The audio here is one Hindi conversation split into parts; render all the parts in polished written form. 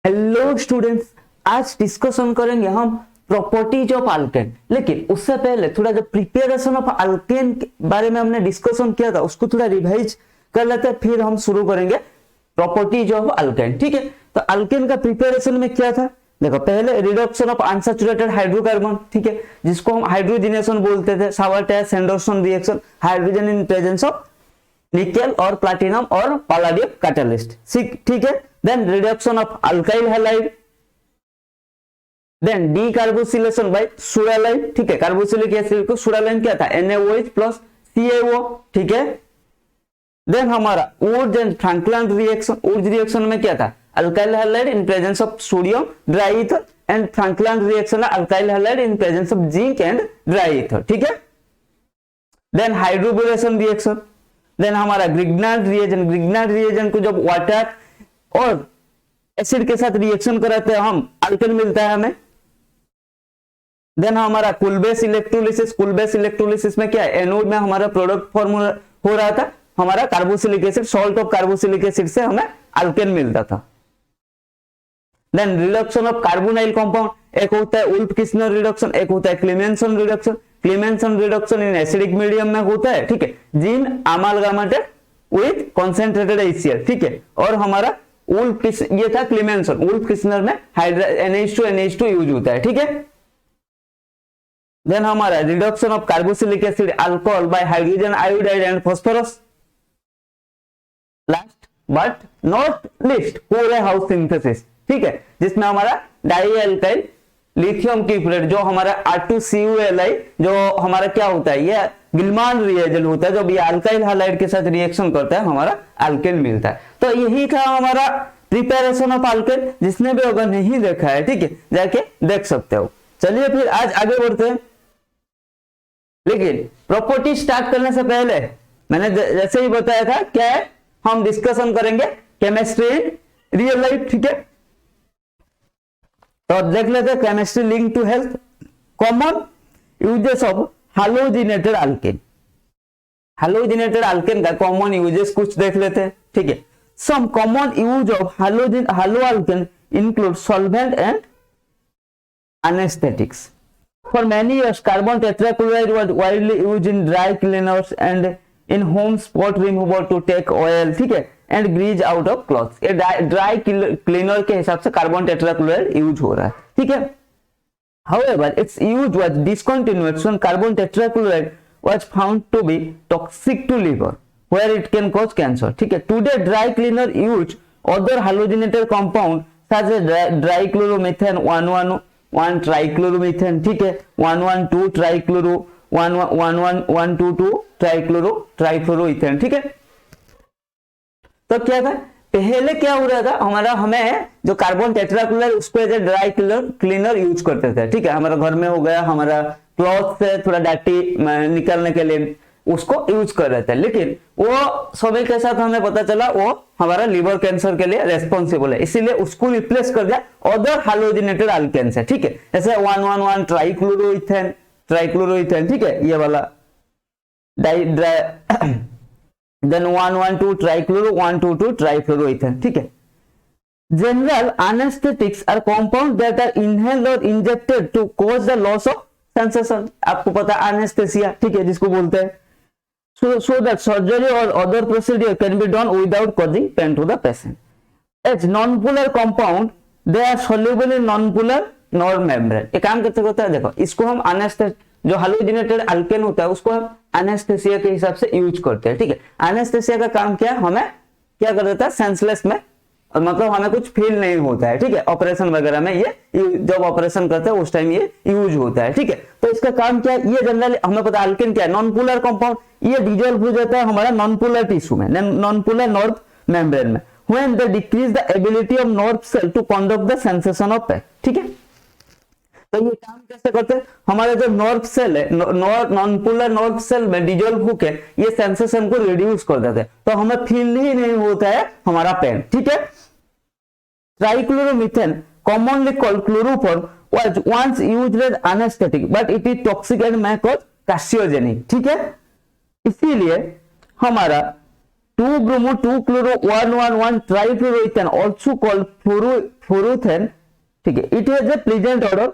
हेलो स्टूडेंट्स, आज डिस्कशन करेंगे हम प्रॉपर्टीज ऑफ अल्केन। लेकिन उससे पहले थोड़ा जो प्रिपरेशन ऑफ अल्केन के बारे में हमने डिस्कशन किया था उसको थोड़ा रिवाइज कर लेते हैं, फिर हम शुरू करेंगे प्रॉपर्टीज ऑफ अल्केन। ठीक है, तो अल्केन का प्रिपरेशन में क्या था, देखो पहले रिडक्शन ऑफ अनसैचुरेटेड हाइड्रोकार्बन, ठीक है, जिसको हम हाइड्रोजनेशन बोलते थे, Sabatier Senderens reaction, hydrogen in presence of nickel और प्लैटिनम और पैलेडियम कैटलिस्ट। ठीक है, then reduction of alkyl halide, then decarboxylation by soda lime. ठीक है, कार्बोक्सिलिक एसिड को सुडालाइन क्या था, NaOH प्लस CaO। ठीक है, देन हमारा Wurtz and Frankland reaction, Wurtz reaction में क्या था, alkyl halide in presence of sodium dry ether, and Frankland reaction है alkyl halide in presence of zinc and dry ether. ठीक है, देन हाइड्रोबोरेशन रिएक्शन, देन हमारा ग्रिग्नार्ड रिएजेंट को जब वाटर और एसिड के साथ रिएक्शन कराते हैं हम अल्केन मिलता है हमें। देन हमारा कुलबेस इलेक्ट्रोलिसिस में क्या है, एनोड में हमारा प्रोडक्ट फॉर्म हो रहा था हमारा carboxylic acid, salt of carboxylic acid से हमें अल्केन मिलता था। Then reduction of carbonyl compound, एक होता है उल्फ किस्नर रिडक्शन, एक होता है Clemmensen reduction. Clemmensen reduction in acidic medium में होता है, ठीक है, zinc amalgamated with concentrated HCl। ठीक है, और हमारा उल्फ ये था क्लेमेंसन, उल्फ किस्नर में NH2 यूज होता है। ठीक है, देन हमारा reduction of carboxylic acid alcohol bye hydrogen iodide and phosphorus. Last but not least कोरे हाउस सिंथेसिस, ठीक है, जिसमें हमारा डाई एल्काइल लिथियम टिफ्लेट जो हमारा R2CuLi जो हमारा क्या होता है, ये गिलमान रिएजेंट होता है, जब ये अल्काइल हैलाइड के साथ रिएक्शन करता है हमारा अल्केन मिलता है। तो यही था हमारा प्रिपरेशन ऑफ अल्केन, जिसने भी अगर नहीं देखा है, ठीक है, जाके देख सकते हो। चलिए फिर आज आगे बढ़ते हैं। लेकिन प्रॉपर्टी स्टार्ट करने से पहले मैंने जैसे ही बताया था क्या है, हम डिस्कशन करेंगे केमिस्ट्री इन रियल लाइफ। ठीक है, तो देख लेते हैं chemistry link to health, common uses of halogenated alkane. Halogenated alkane का कॉमन यूजेस कुछ देख लेते हैं। ठीक है, some common use of halo alkane include solvent and anesthetics. For many years, carbon tetrachloride was widely used in dry cleaners and in home spot remover to take oil, ठीक है, and grease out of clothes. ये ड्राई क्लीनर के हिसाब से कार्बन टेट्राक्लोराइड यूज हो रहा है। ठीक है, however its use was discontinued when carbon tetrachloride was found to be toxic to liver where it can cause cancer. ठीक है, today dry cleaner use other halogenated compound such as dichloromethane 111 ट्राइक्लोरोमीथेन, ठीक है, 112 ट्राइक्लोरो 112 ट्राइफ्लोरोइथेन। ठीक है, तो क्या था, पहले क्या हो रहा था हमारा, हमें जो कार्बन टेट्राक्लोराइड उसको as a dry cleaner use करते थे। ठीक है, हमारा घर में हो गया, हमारा क्लॉथ से थोड़ा डर्टी निकलने के लिए उसको यूज कर रहे थे, लेकिन वो समय के साथ हमें पता चला वो हमारा लिवर कैंसर के लिए रेस्पॉन्सिबल है, इसीलिए उसको रिप्लेस कर दिया अदर हैलोजिनेटेड अल्केन से। ठीक है, जैसे 111 ट्राइक्लोरोइथेन, ठीक है, ये वाला देन 112 ट्राइक्लोरो 122 ट्राइफ्लोरोइथेन। ठीक है, general anaesthetics are compound that are inhaled और injected to cause the loss of sensation. आपको पता है एनेस्थेसिया, ठीक है, जिसको बोलते हैं, so that surgery or other procedure can be done without causing pain to the patient. As non-polar compound, they are soluble in non-polar nerve membrane. ये काम कैसे होता है, देखो इसको हम जो हैलोजिनेटेड अल्केन होता है उसको हम एनेस्थेसिया के हिसाब से यूज करते हैं। ठीक है, एनेस्थेसिया का काम क्या है, हमें क्या कर देता है, सेंसलेस में, मतलब हमें कुछ फील नहीं होता है। ठीक है, ऑपरेशन वगैरह में ये जब ऑपरेशन करते हैं उस टाइम ये यूज होता है। ठीक है, तो इसका काम क्या है, ये जनरली हमें पता है अल्केन क्या है, नॉन पोलर कंपाउंड, ये डिसॉल्व हो जाता है हमारा नॉन पोलर टिश्यू में, नॉन पोलर नर्व मेम्ब्रेन में, when they decrease the ability of nerve cell to conduct the sensation of pain. ठीक है, तो ये काम कैसे करते हैं, हमारे जो नर्व सेल है, नॉन पोलर नर्व सेल में डिसॉल्व होकर ये सेंसेशन को रिड्यूस कर देते हैं, तो हमें फील ही नहीं होता है हमारा पेन। ठीक है, ट्राइक्लोरोमीथेन commonly called chloroform was once used as anesthetic but it is toxic and may cause carcinogenic। ठीक है, इसीलिए हमारा 2-bromo 2-chloro-1,1,1 trifluoroethane also called fluoroethane, ठीक है, it has a pleasant odor,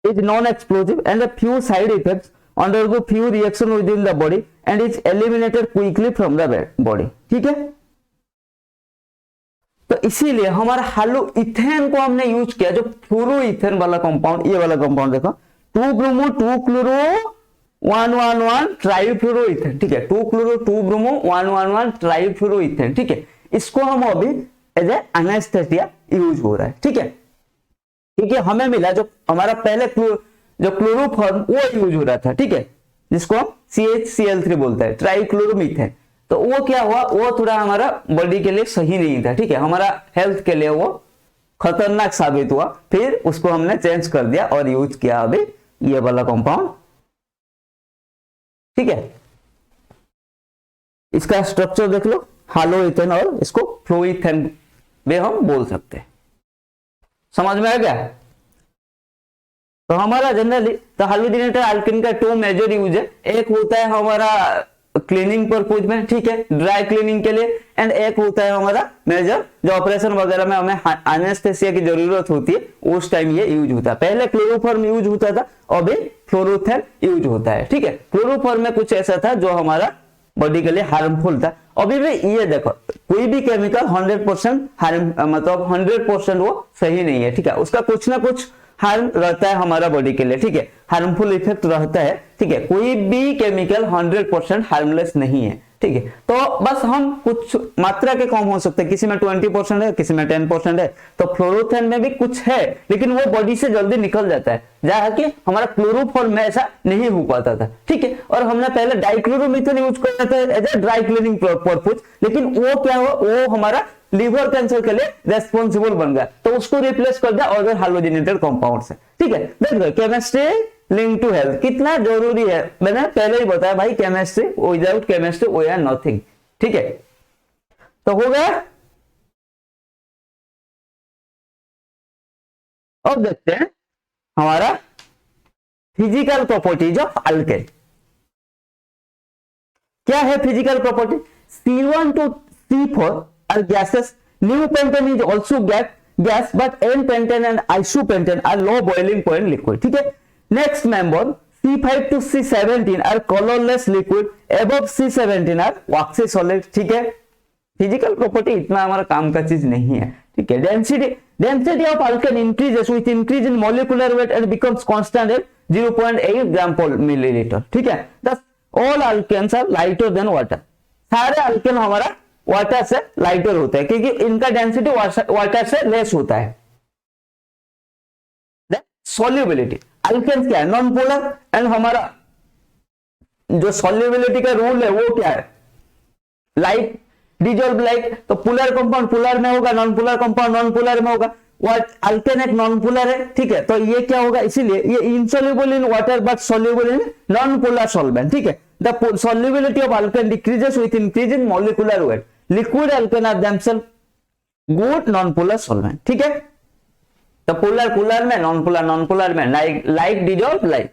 is non-explosive and a few side effects, undergo few reaction within the body and is eliminated quickly from the body, ठीक है। तो इसीलिए हमारा हालोइथेन को हमने यूज किया, जो फ्लोरोइथेन वाला कंपाउंड, ये वाला कंपाउंड देखो 2-bromo 2-chloro-1,1,1 ट्राइफ्लोरोइथेन, ठीक है, 2-chloro-2-bromo 1,1,1 ट्राइफ्लोरोइथेन, ठीक है, इसको हम अभी एज ए एनेस्थेसिया यूज हो रहा है, ठीक है, क्योंकि हमें मिला जो हमारा पहले जो क्लोरोफॉर्म वो यूज हो रहा था, ठीक है, जिसको हम CHCl3 बोलते हैं, ट्राइक्लोरोमीथेन, तो वो क्या हुआ, वो थोड़ा हमारा बॉडी के लिए सही नहीं था, ठीक है, हमारा हेल्थ के लिए वो खतरनाक साबित हुआ, फिर उसको हमने चेंज कर दिया और यूज किया अभी ये वाला कंपाउंड, ठीक है। इसका स्ट्रक्चर देख लो, हालोइथेन, और इसको फ्लोइथेन भी हम बोल सकते हैं, समझ में आ गया। तो हमारा जनरली तो हाइड्रोजनेटेड अल्केन का 2 मेजर यूज है, एक होता है हमारा क्लीनिंग पर्पज में, ठीक है, ड्राई क्लीनिंग के लिए, एंड एक होता है हमारा मेजर जो ऑपरेशन वगैरह में हमें एनेस्थेसिया की जरूरत होती है, उस टाइम ये यूज होता है। पहले क्लोरोफॉर्म यूज होता था, अभी फ्लोरोथेन यूज होता है, ठीक है। क्लोरोफॉर्म में कुछ ऐसा था जो हमारा बॉडी के लिए हार्मफुल था, अभी भी ये देखो कोई भी केमिकल 100% मतलब 100% वो सही नहीं है, ठीक है, उसका कुछ ना कुछ हार्म रहता है हमारा बॉडी के लिए, ठीक है, हार्मफुल इफेक्ट रहता है, ठीक है, कोई भी केमिकल 100% हार्मलेस नहीं है, ठीक है। तो बस हम कुछ मात्रा के कम हो सकते हैं, किसी में 20% है, किसी में 10% है, तो फ्लोरोथेन में भी कुछ है, लेकिन वो बॉडी से जल्दी निकल जाता है, जहाँ कि हमारा क्लोरोफॉर्म में ऐसा नहीं हो पाता था, ठीक है। और हमने पहले डाइक्लोरोमीथेन यूज कर रहे थे as a dry cleaning purpose, लेकिन वो क्या हुआ, वो हमारा लिवर कैंसर के लिए रेस्पॉन्सिबल बन गया, तो उसको रिप्लेस कर दिया अदर हाइड्रोजनेटेड कंपाउंड से, ठीक है। देखो केमिस्ट्री लिंक टू हेल्थ कितना जरूरी है, मैंने पहले ही बताया भाई, chemistry without chemistry we are nothing, ठीक है। तो हो गया। अब देखते हैं हमारा फिजिकल प्रॉपर्टीज ऑफ अल्केन। क्या है physical property? C1 to C4 are gases. New pentane is also gas, but N-pentane and isopentane are low boiling point liquid. ठीक है। Next member C5 to C17 are colorless liquid. Above C17 are waxy solid. ठीक है। फिजिकल प्रॉपर्टी इतना हमारा काम का चीज नहीं है, ठीक है। Density of alkane increases with increase in molecular weight and becomes constant eight 0.8 ग्राम पर मिलीलीटर, ठीक है। Thus all alkenes are lighter than water. सारे अल्केन हमारा वाटर से लाइटर होता है, क्योंकि इनका डेंसिटी वाटर से लेस होता है। सॉल्युबिलिटी, अल्केन्स क्या है? नॉन पोलर, एंड हमारा जो सॉल्युबिलिटी का रूल है वो क्या है? लाइक डिजॉल्व लाइक, तो पोलर कंपाउंड पोलर में होगा, non polar compound non polar में होगा। अल्केन एक नॉन पोलर है, ठीक है, तो ये क्या होगा, इसीलिए ये insoluble in water but soluble in non polar solvent, ठीक है। The solubility of alkane decreases with increase in molecular weight. Liquid alkane are themselves good non-polar solvent, ठीक है। तो पोलर में, नॉन पोलर में, like dissolve like.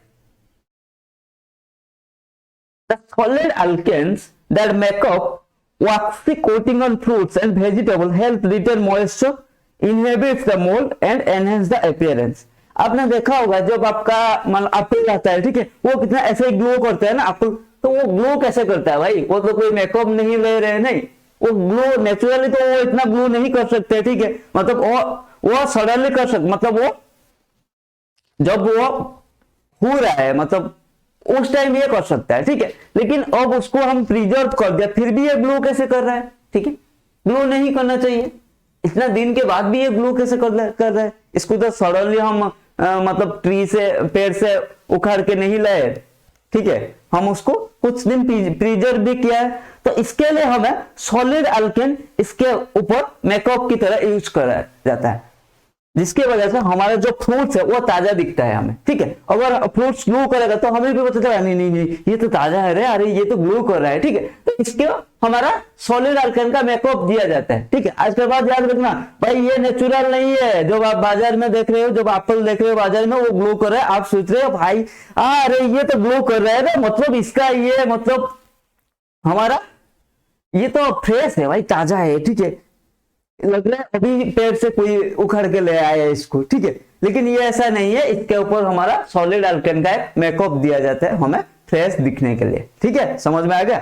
The solid alkanes that make up waxy coating on fruits and vegetables help retain moisture, inhibits the mold and enhance the appearance. आपने देखा होगा जब आपका एप्पल आता है, ठीक है, वो कितना ऐसे ग्लो करता है ना एप्पल, तो वो ग्लो कैसे करता है भाई? वो तो कोई मेकअप नहीं ले रहे, नहीं, वो ग्लो नेचुरली तो वो इतना ग्लो नहीं कर सकते, ठीक है, मतलब वो सडनली कर सकते, मतलब वो जब वो हो रहा है मतलब उस टाइम ये कर सकता है, ठीक है, लेकिन अब उसको हम प्रिजर्व कर दिया फिर भी ये ग्लो कैसे कर रहा है, ठीक है, ग्लो नहीं करना चाहिए, इतना दिन के बाद भी ये ग्लो कैसे कर रहा है? इसको तो सडनली हम मतलब ट्री से, पेड़ से उखाड़ के नहीं लाए, ठीक है, हम उसको कुछ दिन प्रिजर्व भी किया है, तो इसके लिए हमें सॉलिड अल्केन इसके ऊपर मेकअप की तरह यूज करा जाता है, जिसकी वजह से हमारा जो फ्रूट्स है वो ताजा दिखता है हमें, ठीक है। अगर फ्रूट्स ग्लो करेगा तो हमें भी पता चलेगा नहीं ये तो ताजा है रे, अरे ये तो ग्लो कर रहा है, ठीक है, तो इसके हमारा सॉलिड अल्केन का मेकअप दिया जाता है, ठीक है। आज के बाद याद रखना भाई, ये नेचुरल नहीं है, जब आप बाजार में देख रहे हो, जब एप्पल देख रहे हो बाजार में वो ग्लो कर रहा है, आप सोच रहे हो भाई अरे ये तो ग्लो कर रहा है ना, मतलब इसका ये मतलब हमारा ये तो फ्रेश है भाई, ताजा है, ठीक है, लग रहा है अभी पेड़ से कोई उखड़ के ले आया है इसको, ठीक है, लेकिन ये ऐसा नहीं है, इसके ऊपर हमारा सॉलिड अल्केन का एक मेकअप दिया जाता है हमें फ्रेश दिखने के लिए, ठीक है, समझ में आ गया।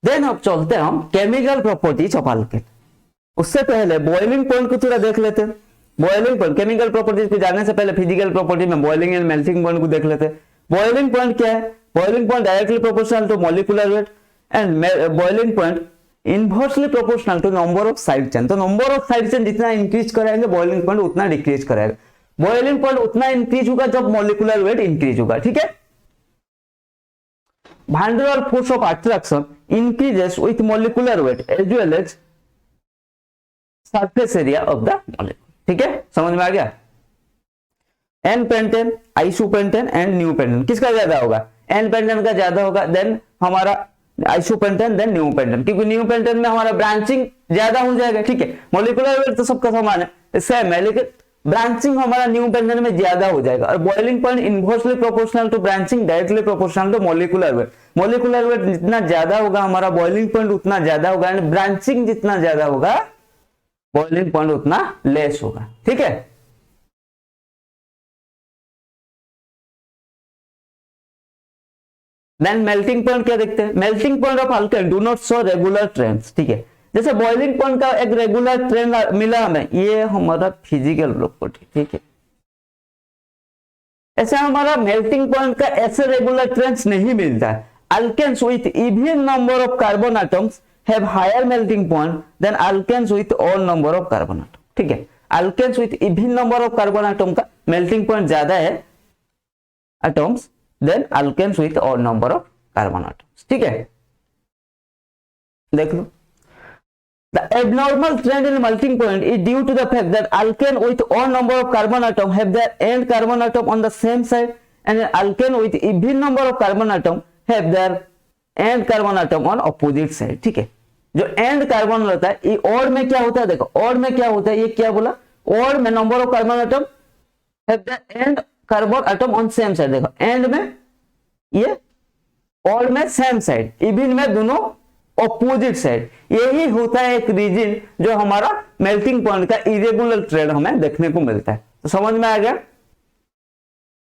देन अब चलते हैं हम केमिकल प्रॉपर्टीज ऑफ अल्केन। उससे पहले बॉइलिंग पॉइंट को थोड़ा देख लेते हैं। बॉइलिंग पॉइंट, केमिकल प्रॉपर्टीज को जानने से पहले फिजिकल प्रॉपर्टी में बॉइलिंग एंड मेल्टिंग पॉइंट को देख लेते हैं। बॉइलिंग पॉइंट क्या है? Boiling point directly proportional to molecular weight and boiling point inversely proportional to number of side chain. तो नंबर ऑफ साइड चेन जितना इंक्रीज कराएंगे बॉइलिंग पॉइंट उतना डिक्रीज कराएगा। बॉइलिंग पॉइंट उतना इंक्रीज होगा जब मॉलिक्यूलर वेट इंक्रीज होगा, ठीक है। van der Waals force of attraction increases with molecular weight as well as surface area of the molecule, ठीक है, समझ में आ गया। N pentane, isopentane and neo pentane, किसका ज्यादा होगा? एन पेंटेन का ज्यादा होगा, देन हमारा आइसोपेंटेन, देन न्यू पेंटेन, क्योंकि न्यू पेंटेन में हमारा ब्रांचिंग ज्यादा हो जाएगा, ठीक है। मॉलिक्यूलर वेट तो सबका समान है, सेम है, लेकिन ब्रांचिंग हमारा न्यू पेंटेन में ज्यादा हो जाएगा। और boiling point inversely proportional to branching, directly proportional to molecular weight. Molecular weight जितना ज्यादा होगा हमारा बॉइलिंग पॉइंट उतना ज्यादा होगा, एंड ब्रांचिंग जितना ज्यादा होगा बॉइलिंग पॉइंट उतना लेस होगा, ठीक है। देन मेल्टिंग पॉइंट क्या देखते हैं? Melting point of alkane do not show regular trends, ठीक है। जैसे बॉइलिंग पॉइंट का एक रेगुलर ट्रेंड मिला हमें, ये हमारा फिजिकल प्रॉपर्टी, ठीक है। ऐसे हमारा मेल्टिंग पॉइंट का ऐसे रेगुलर ट्रेंड्स नहीं मिलता है। Alkanes with even number of carbon atoms have higher melting point than alkanes with odd number of carbon atom, ठीक है। Alkanes with even number of carbon atom का मेल्टिंग पॉइंट ज्यादा है atoms than alkanes with odd number of carbon atoms, ठीक है। देख लो, the abnormal trend in melting point is due to the fact that alkane with odd number of carbon atom have their end carbon atom on the same side and an alkane with even number of carbon atom have their end carbon atom on opposite side, ठीक है। जो end carbon होता है ये odd में क्या होता है? देखो odd में क्या होता है, ये क्या बोला? odd में number of carbon atom have their end carbon atom on same side। देखो end में ये, odd में same side, even में दोनों ऑपोजिट साइड। यही होता है एक रीजन जो हमारा मेल्टिंग पॉइंट का इरेगुलर ट्रेंड हमें देखने को मिलता है। तो समझ में आ गया।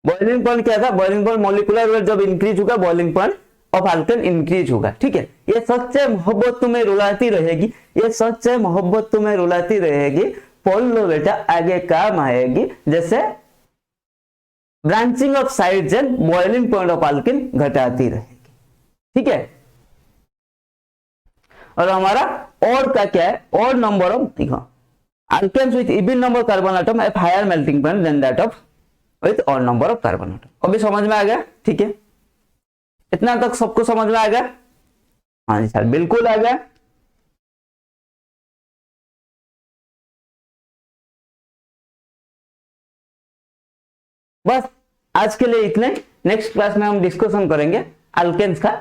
बॉइलिंग पॉइंट क्या था? बॉइलिंग पॉइंट मॉलिक्यूलर वेट जब इंक्रीज होगा boiling point of alkane increase होगा, ठीक है। ये सच्चे मोहब्बत तुम्हें रुलाती रहेगी, ये सच्चे मोहब्बत तुम्हें रुलाती रहेगी, पढ़ लो बेटा आगे काम आएगी। जैसे branching of side chain boiling point of alkane घटाती रहेगी, ठीक है। और हमारा और का क्या है? और नंबर ऑफ, देखो alkanes with even number carbon atom have higher melting point than that of with odd number of carbon atom. अभी समझ में आ गया, ठीक है। इतना तक सबको समझ में आ गया? हाँ जी सर, बिल्कुल आ गया। बस आज के लिए इतने। नेक्स्ट क्लास में हम डिस्कशन करेंगे अल्केन्स का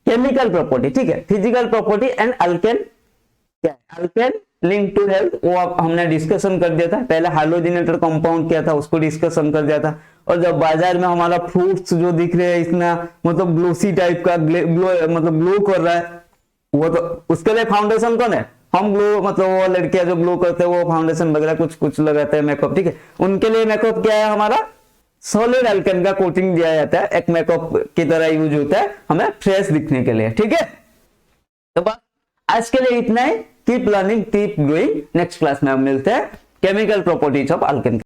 केमिकल प्रॉपर्टी, ठीक है। फिजिकल प्रॉपर्टी एंड अल्केन क्या है? अल्केन लिंक टू हेल्थ वो हमने डिस्कशन कर दिया था। पहले हाइड्रोजनेटेड कंपाउंड क्या था उसको डिस्कशन कर दिया था। और जब बाजार में हमारा फ्रूट्स जो दिख रहे हैं इतना मतलब ग्लोसी टाइप का मतलब ग्लो कर रहा है, वो तो उसके लिए फाउंडेशन कौन है? हम ग्लो, मतलब वो लड़कियां जो ग्लो करते हैं वो फाउंडेशन वगैरह कुछ कुछ लगाते हैं मेकअप, ठीक है। उनके लिए मेकअप क्या है? हमारा सॉलिड अल्केन का कोटिंग दिया जाता है, एक मेकअप की तरह यूज होता है हमें फ्रेश दिखने के लिए, ठीक है। तो बस आज के लिए इतना ही। Keep learning, keep growing. Next class में हम मिलते हैं केमिकल प्रॉपर्टीज ऑफ अल्केन।